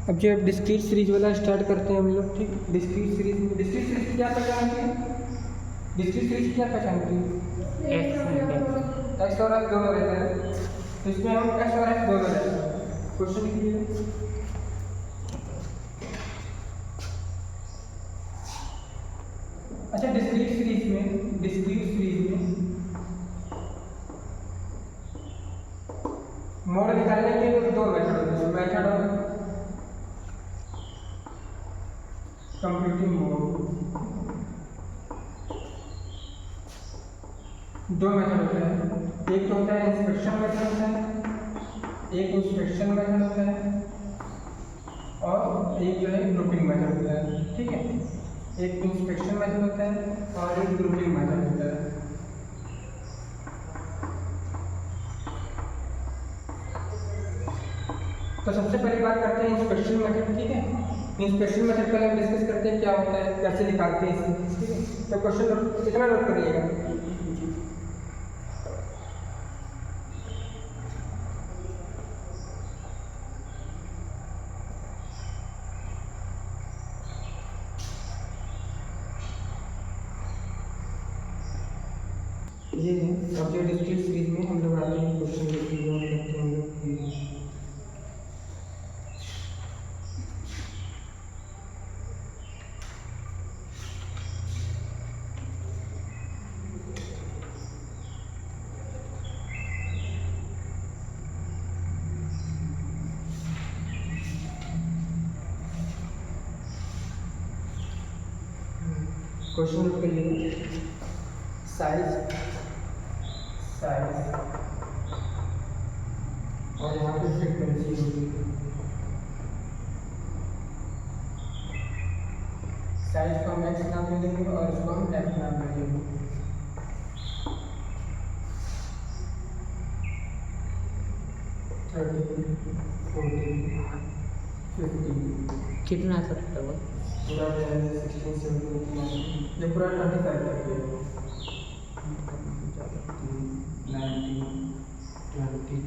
अब जो discrete series वाला स्टार्ट करते हैं हम लोग, ठीक। डिस्क्रीट सीरीज क्या पहचान होती है? डिस्क्रीट सीरीज क्या पहचान होती है? एक्स और एफ दोनों रहते हैं, तो इसमें हम एक्स और एफ दोनों रहते हैं। क्वेश्चन कीजिए। अच्छा, डिस्क्रीट सीरीज में मोड निकालने के दो मेथड होते हैं। मेथड ऑफ कंप्यूटिंग मोड, दो मेथड होते हैं। एक तो होता है इंस्पेक्शन मेथड होता है, और एक जो है ग्रुपिंग मेथड होता है, ठीक है। एक इंस्पेक्शन मेथड होता है और एक ग्रुपिंग मेथड होता है। तो सबसे पहले बात करते हैं इंस्पेक्शन मेथड, ठीक है। इंस्पेक्शन मेथड पहले हम डिस्कस करते हैं क्या होता है, कैसे निकालते हैं इसे, ठीक है। तो क्वेश्चन इतना नोट करिएगा। ये है ऑब्जेक्ट डिस्क्रीट सीरीज में हम लोग आते हैं क्वेश्चन करते हैं हम लोग। क्वेश्चन नोट करिए। साइज और यहाँ पे फ्रीक्वेंसी होगी। साइज को हम एक्स नाम दे देंगे और इसको हम एफ नाम दे देंगे। 30, 40, 50 कितना सकता है वो? पूरा 16, 17, ये पूरा 25 तक है। 19, 20,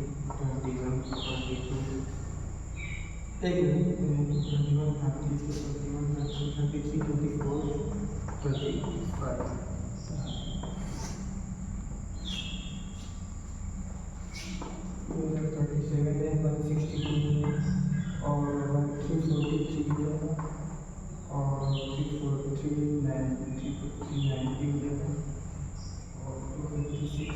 21, 22, एक मिनट, 21, 30, 21, 33, 24, 25। और 343 है और 343, 343, 90 और 256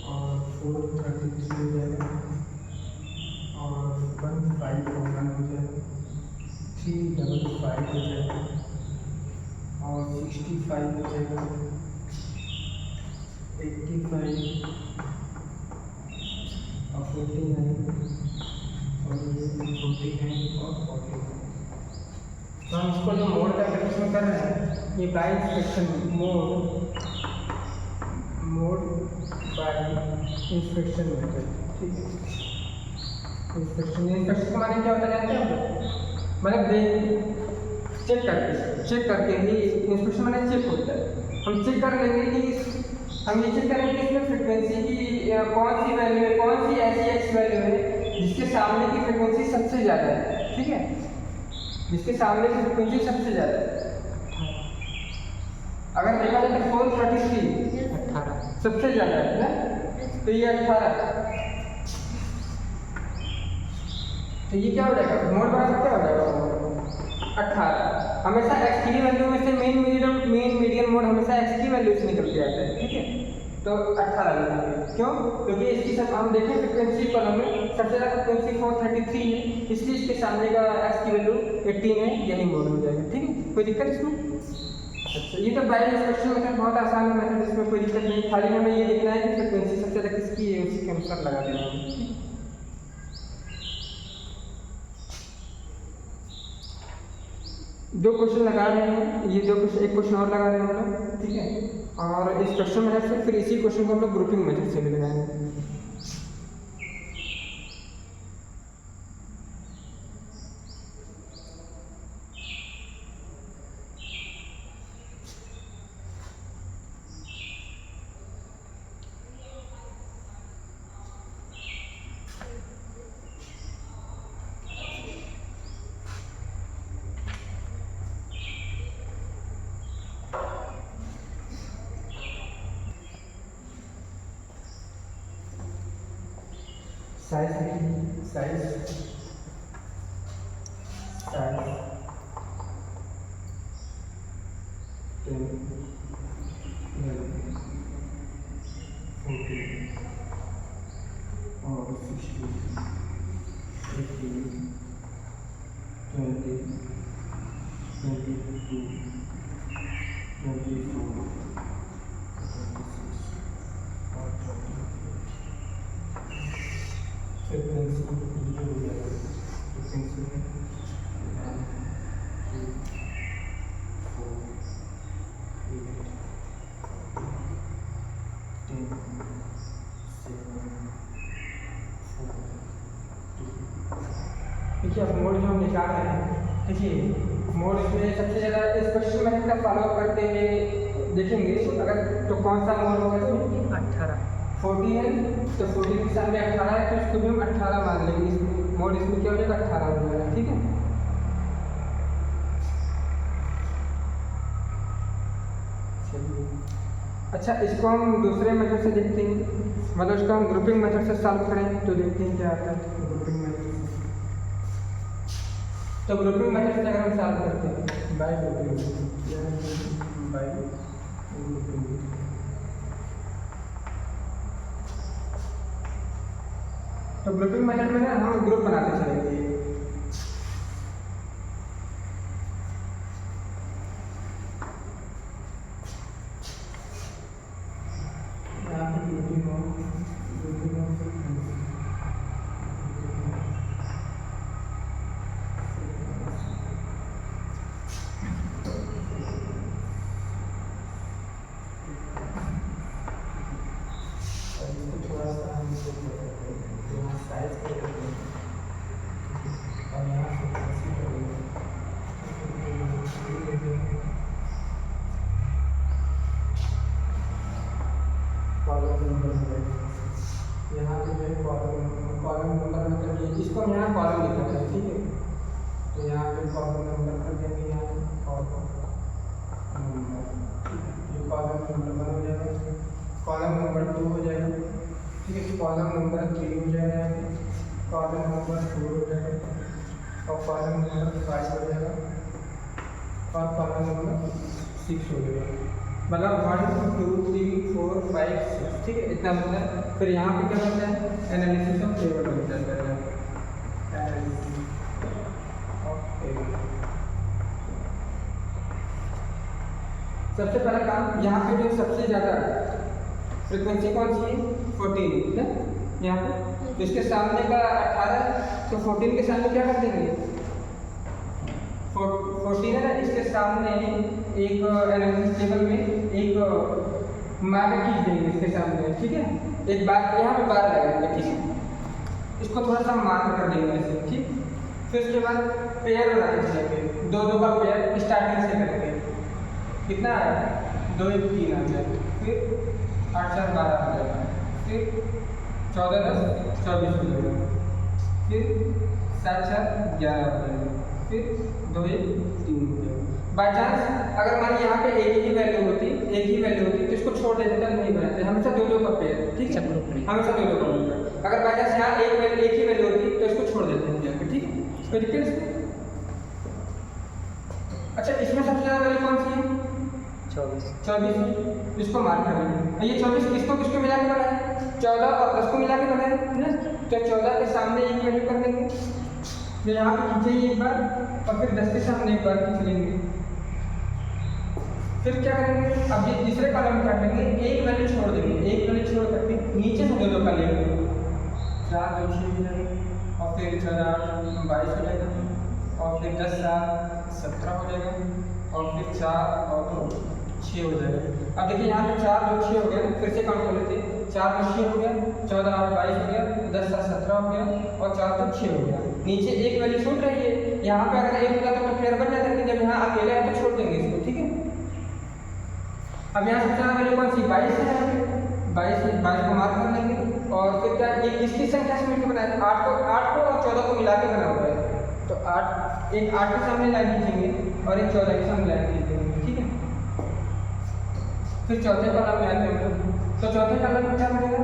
और 433 हो जाएगा और 1541 हो जाएगा, 355 हो जाएगा और 65 हो जाएगा, 85 और 49 और 49 और 49। तो हम इसको जो मोड का कैलकुलेशन कर रहे हैं, ये bye inspection mode bye inspection method, ठीक है। इंस्पेक्शन के माने क्या होता है जानते हैं आप लोग? मतलब चेक करके ही इंस्पेक्शन माने चेक होता है। हम चेक कर लेंगे कि हम ये चेक करेंगे कि इसमें फ्रिक्वेंसी की कौन सी वैल्यू है, कौन सी ऐसी एक्स वैल्यू है जिसके सामने की फ्रिक्वेंसी सबसे ज़्यादा है, ठीक है। जिसके सामने की फ्रिक्वेंसी सबसे ज़्यादा है। अगर देखा जाए तो 433 सबसे ज़्यादा है ना, तो ये 18। तो ये क्या हो जाएगा, मोड बराबर क्या हो जाएगा, 18। हमेशा एक्स की वैल्यू में से मेन मीडियन मोड हमेशा एक्स की वैल्यू से निकल के आता है, ठीक है। तो 18 लेंगे, क्यों? क्योंकि इसकी सब हम देखें फ्रिक्वेंसी कॉलम में सबसे ज़्यादा फ्रिक्वेंसी 433 है, इसलिए इसके सामने का एक्स की वैल्यू 18 है, यही मोड हो जाएगा, ठीक है। कोई दिक्कत इसमें? अच्छा, ये तो बाय इंस्पेक्शन मेथड बहुत आसान है मेथड, इसमें कोई दिक्कत नहीं। खाली हमें ये देखना है कि फ्रिक्वेंसी सबसे ज़्यादा किसकी है, उसी के अनुसार लगा देना है। दो क्वेश्चन लगा रहे हैं, ये दो क्वेश्चन, एक क्वेश्चन और लगा रहे हैं हम लोग, ठीक है। और इस क्वेश्चन मेथड से फिर इसी क्वेश्चन को हम लोग ग्रुपिंग मेथड से भी लगाएंगे। साइज साइज साइज 10 11 14 और 16 18 20 22 24 देखिए अब मोड जो हम निकाल रहे हैं, देखिए मोड इसमें सबसे ज़्यादा स्पष्ट मेथड का फॉलो करते हुए देखेंगे अगर तो कौन सा मोड होगा इसमें 18 14 है तो 14 के सामने 18 है तो इसको भी हम 18 मान लेंगे। इसमें मोड इसमें क्या हो जाएगा 18 हो जाएगा, ठीक है। अच्छा इसको हम दूसरे मेथड से देखते हैं, मतलब इसको हम ग्रुपिंग मेथड से सॉल्व करें तो देखते हैं क्या आता है ग्रुपिंग मेथड। तो ग्रुपिंग मेथड से अगर हम सॉल्व करते हैं बाय ग्रुपिंग तो ग्रुपिंग मेथड में ना हम ग्रुप बनाते चलेंगे। यहाँ पे जो कॉलम नंबर मतलब ये इसको हम यहाँ कॉलम लिख देते हैं, ठीक है। तो यहाँ पे कॉलम नंबर कर देंगे, यहाँ कॉलम नंबर, ये कॉलम नंबर 1 हो जाएगा, कॉलम नंबर 2 हो जाएगा, ठीक है। कॉलम नंबर 3 हो जाएगा, कॉलम नंबर 4 हो जाएगा और कॉलम नंबर 5 हो जाएगा और कॉलम नंबर 6 हो जाएगा। मतलब 1 2 3 4 5 6, ठीक है, इतना होता है। फिर यहाँ पे क्या होता है एनालिसिस ऑफ टेबल होता है, एनालिसिस ऑफ टेबल। सबसे पहला काम यहाँ पे जो सबसे ज़्यादा फ्रीक्वेंसी कौन सी है 14 है यहाँ पे, तो इसके सामने का 18 तो 14 के सामने क्या कर देंगे 14 है ना, इसके सामने एक एनालिसिस टेबल में एक मार्क खींच देंगे इसके सामने, ठीक है। एक बार यहाँ पे बार लगाएंगे, ठीक है, इसको थोड़ा सा मार्क कर देंगे ऐसे, ठीक। फिर उसके बाद पेयर बना के चलेंगे, 2 2 का पेयर स्टार्टिंग से करेंगे। कितना है 2 1 3 आ जाएगा, फिर 8 4 12 आ जाएगा, फिर 14 10 24 हो जाएगा, फिर 7 4 11 हो जाएगा, फिर 2 1 3 हो जाएगा। बाई चांस अगर मान यहाँ पे एक ही वैल्यू होती तो इसको छोड़ देते तो नहीं बनाते, हमेशा 2 2 का पेयर, ठीक है, हमेशा 2 2 का पेयर। अगर बाई चांस यहाँ एक ही वैल्यू होती तो इसको छोड़ देते हैं यहाँ पे, ठीक है, कोई दिक्कत इसमें। अच्छा इसमें सबसे ज़्यादा वैल्यू कौन सी है 24, इसको मार्क कर लेंगे। ये 24 किसको मिला के बना है 14 और 10 को मिला के बना है ना, तो 14 के सामने एक वैल्यू कर देंगे, फिर यहाँ पे खींचेंगे एक बार और फिर 10 के सामने एक बार खींच लेंगे। फिर क्या करेंगे, अब ये तीसरे कॉलम में क्या करेंगे, एक वैल्यू छोड़ देंगे, एक वैल्यू छोड़ करके नीचे से 2 2 का लेंगे, 4 2 6 हो जाएगा और फिर 4 22 हो जाएगा और फिर 10 7 17 हो जाएगा और फिर 4 और 2 6 हो जाएगा। अब देखिए यहाँ पे 4 2 6 हो गया, फिर से काउंट कर लेते हैं, 4 2 6 हो गया, 14 8 22 हो गया, 10 7 17 हो गया और 4 2 6 हो गया। नीचे एक वैल्यू छूट रही है, यहाँ पे अगर एक होता तो पेयर बन जाता है, जब यहाँ अकेले है तो छोड़ देंगे इसको, ठीक है। अब यहाँ सबसे ज़्यादा वैल्यू कौन सी 22 है, यहाँ पे 22 को मार्क कर लेंगे और फिर क्या ये किसकी संख्या से मिलकर बनाया 8 को और 14 को मिला के बना हुआ है, तो 8 एक 8 के सामने लाइन खींचेंगे और एक 14 के सामने लाइन खींच देंगे, ठीक है। फिर चौथे कॉलम में आते हैं, तो चौथे कॉलम में क्या बनेगा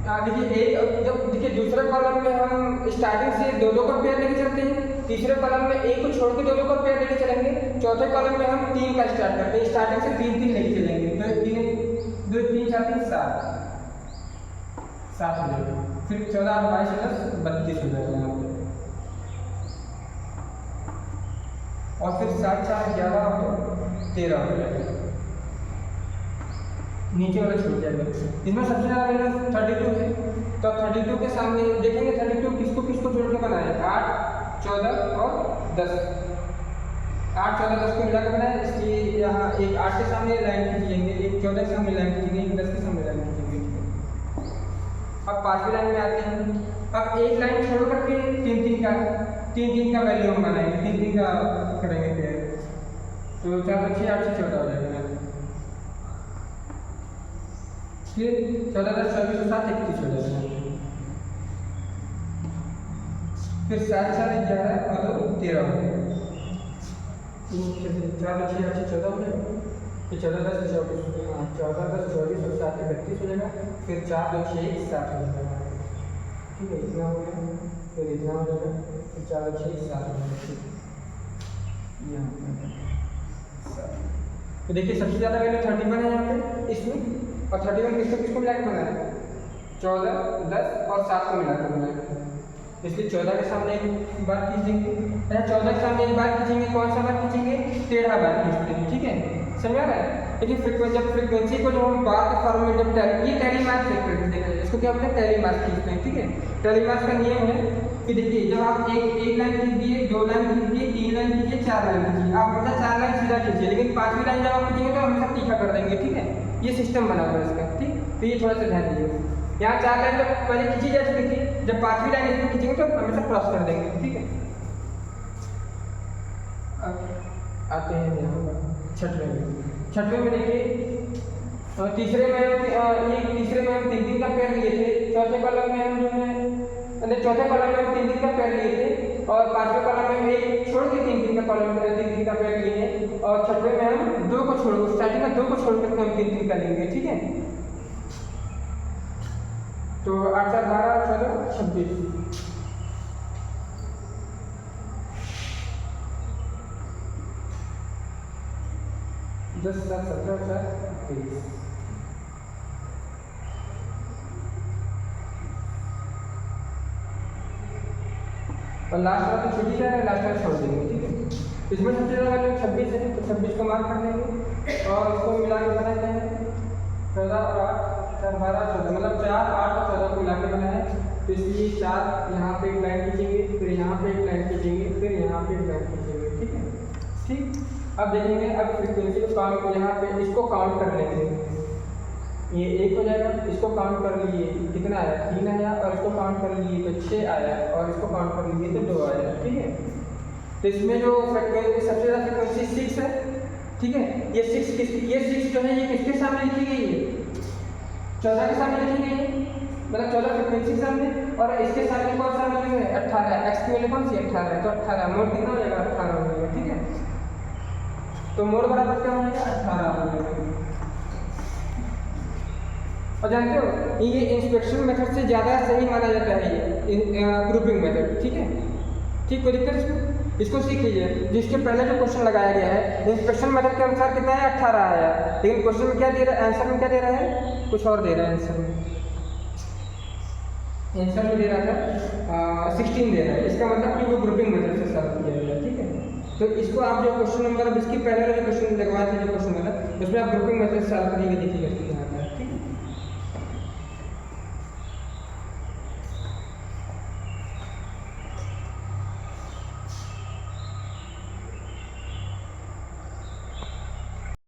देखिए एक जब देखिए दूसरे कॉलम में हम स्टार्टिंग से दो दो का पेयर लेके चलते हैं, तीसरे कॉलम में एक को छोड़ के दो दो का पेयर लेके चलेंगे, चौथे कॉलम में हम 3 का स्टार्ट करते हैं, स्टार्टिंग से 3 3 लेके चलेंगे, तो 3 4 3 7 हो जाएगा, फिर 14 22 10 32 हो जाएगा यहाँ पे, और फिर 7 4 11 13 हो जाएगा, नीचे वाला छूट जाएगा। इसमें सबसे ज़्यादा वैल्यू 32 है, तो 32 के सामने देखेंगे 32 किसको किसको जोड़ के बनाया है, 8 14 और 10, 8 14 10 को मिला के बनाया, इसलिए यहाँ एक 8 के सामने लाइन खींचेंगे, एक 14 के सामने लाइन खींचेंगे, एक 10 के सामने लाइन खींचेंगे। अब 5वीं लाइन में आते हैं, अब एक लाइन छोड़ करके 3 3 का वैल्यू हम बनाएंगे, 3 3 का करेंगे पेयर, तो 4 6 8 14 हो जाएगा, फिर 14 10 24 7 31 हो जाएगा, फिर 7 4 11 और 13 हो जाएगा, 4 6 8 14 हो जाएगा, फिर 14 10 24 14 10 24 और 7 31 हो जाएगा, फिर 4 2 6 1 7 हो जाएगा, ठीक है, इतना हो गया, फिर इतना हो जाएगा, फिर 4 2 6 7 हो जाएगा, तो देखिए सबसे ज़्यादा वैल्यू 31 है यहाँ पे इसमें, और 31 किसको किसको मिला के बनाया है, 14 10 और 7 को मिला के बनाया है, इसलिए 14 के सामने एक बार खींचेंगे, 14 के सामने एक बार खींचेंगे, कौन सा बार खींचेंगे, 13 बार खींचते हैं, ठीक है, समझ आ रहा है। लेकिन जब फ्रिक्वेंसी को जो हम बार के फॉर्म में जब ये टेली मास फ्रिक्वेंसी देखा है, इसको क्या बोलते हैं, टेली मास खींचते हैं, ठीक है। टेली मास का नियम है कि देखिए जब आप एक लाइन खींच दिए, 2 लाइन खींच दिए, 3 लाइन खींचिए, 4 लाइन खींचिए, आप हमेशा 4 लाइन सीधा खींचिए, लेकिन 5वीं लाइन जब आप खींचेंगे तो हमेशा तीखा कर देंगे, ठीक है, ये सिस्टम बना हुआ है इसका, ठीक, तो ये थोड़ा सा ध्यान दीजिए। यहाँ 4 लाइन जब पहले खींची जा चुकी थी, जब 5वीं लाइन इसमें खींचेंगे तो हमेशा क्रॉस कर देंगे, ठीक है। अब आते हैं यहाँ छठवें में देखिए, तीसरे में हम 3 3 का पेयर लिए थे, चौथे कॉलम में हम जो है चौथे कॉलम में हम 3 3 का पेयर लिए थे, और 5वें कॉलम में एक छोड़ के 3 3 का कॉलम में 3 3 का पेयर लिए हैं, और छठवें में हम 2 को छोड़, स्टार्टिंग में 2 को छोड़ करके हम 3 3 का लेंगे, ठीक है। तो 8 4 12 14 26, दस 7 17 23, और लास्ट वाला तो छूट ही जाएगा, लास्ट वाला छोड़ देंगे, ठीक है। इसमें सबसे ज़्यादा वैल्यू 26 है, तो 26 को मार्क कर लेंगे, और इसको मिला के बनाते हैं 14 और 8 4 12 14, मतलब 4 8 और 14 को मिला के बनाया है, तो इसलिए 4 यहाँ पे एक लाइन खींचेंगे, फिर यहाँ पे एक लाइन खींचेंगे, फिर यहाँ पे एक लाइन खींचेंगे, ठीक है, ठीक। अब देखेंगे, अब फ्रीक्वेंसी को काउंट, यहाँ पे इसको काउंट कर लेंगे, ये 1 हो जाएगा, इसको काउंट कर लिए कितना आया, 3 आया, और इसको काउंट कर लिए तो 6 आया, और इसको काउंट कर लिए तो 2 आया, ठीक है। तो इसमें जो फ्रीक्वेंसी सबसे ज़्यादा फ्रीक्वेंसी 6 है, ठीक है। ये 6 जो है ये किसके सामने लिखी गई है, 14 के सामने लिखी गई है, मतलब 14 फ्रीक्वेंसी के सामने, और इसके सामने कौन सा वैल्यू है, 18, एक्स की वैल्यू कौन सी 18 है, तो 18 मोड कितना हो जाएगा, 18 हो जाएगा, ठीक है। तो मोड बराबर क्या हो जाएगा, 18 हो जाएगा। और जानते हो ये इंस्पेक्शन मेथड से ज़्यादा सही माना जाता है ये ग्रुपिंग मेथड, ठीक है, ठीक, कोई दिक्कत इसको सीख लीजिए। जिसके पहले जो क्वेश्चन लगाया गया है इंस्पेक्शन मेथड के अनुसार कितना है, 18 आया, लेकिन क्वेश्चन में क्या दे रहा है, आंसर में क्या दे रहा है, कुछ और दे रहा है, आंसर में दे रहा था 16 दे रहा है, इसका मतलब कि वो ग्रुपिंग मेथड से सॉल्व किया गया, ठीक है। तो इसको आप जो क्वेश्चन नंबर इसकी पहले जो क्वेश्चन लगवाए थे, जो क्वेश्चन मतलब उसमें आप ग्रुपिंग मेथड सॉल्व करिएगा, देखिएगा।